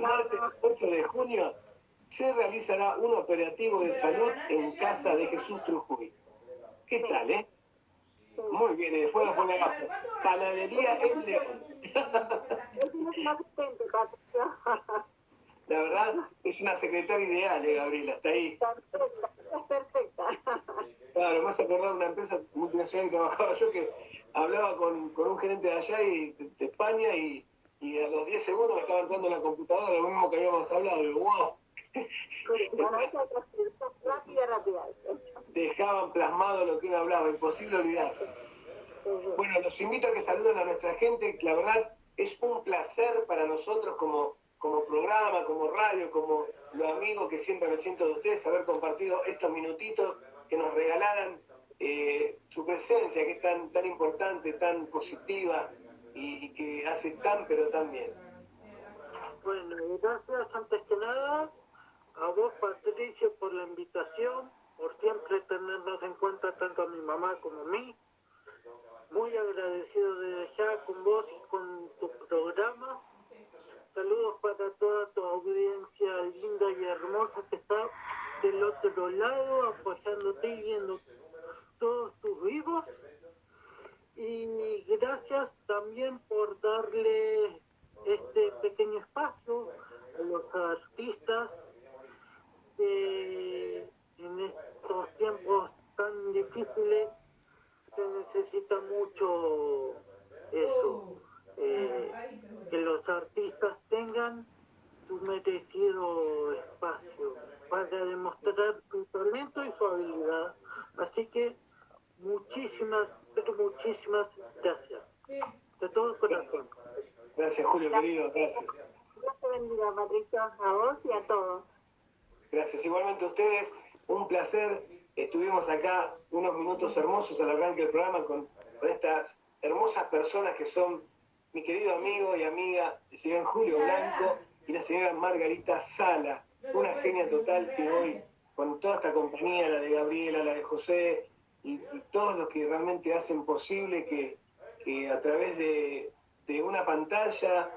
martes 8 de junio se realizará un operativo de salud en Casa de Jesús Trujuy. ¿Qué tal, eh? Muy bien, y después nos pone abajo. Panadería El León. La verdad, es una secretaria ideal, Gabriela, está ahí. Perfecta. Claro, me hace acordar de una empresa multinacional que trabajaba yo, que hablaba con un gerente de allá y de España y a los 10 segundos me estaba entrando en la computadora lo mismo que habíamos hablado. Y digo, wow. Rápida. Dejaban plasmado lo que uno hablaba, imposible olvidarse. Bueno, los invito a que saluden a nuestra gente. La verdad, es un placer para nosotros como programa, como radio, como lo amigo que siempre me siento de ustedes, haber compartido estos minutitos que nos regalaran su presencia, que es tan importante, tan positiva y que hace tan pero tan bien. Bueno, gracias antes que nada a vos, Patricio, por la invitación, por siempre tenernos en cuenta tanto a mi mamá como a mí. Muy agradecido desde ya con vos y con tu programa. Saludos para toda tu audiencia linda y hermosa que está del otro lado, apoyándote y viendo todos tus vivos. Y gracias también por darle este pequeño espacio a los artistas que en estos tiempos tan difíciles se necesita mucho eso, que los artistas tengan su merecido espacio para demostrar su talento y su habilidad. Así que muchísimas gracias. De todo corazón. Gracias, Julio, querido, gracias. Dios te bendiga, Patricio, a vos y a todos. Gracias, igualmente a ustedes, un placer. Estuvimos acá unos minutos hermosos al arranque del programa con estas hermosas personas que son mi querido amigo y amiga, el señor Julio Blanco y la señora Margarita Sala, una genia total que hoy, con toda esta compañía, la de Gabriela, la de José y todos los que realmente hacen posible que a través de una pantalla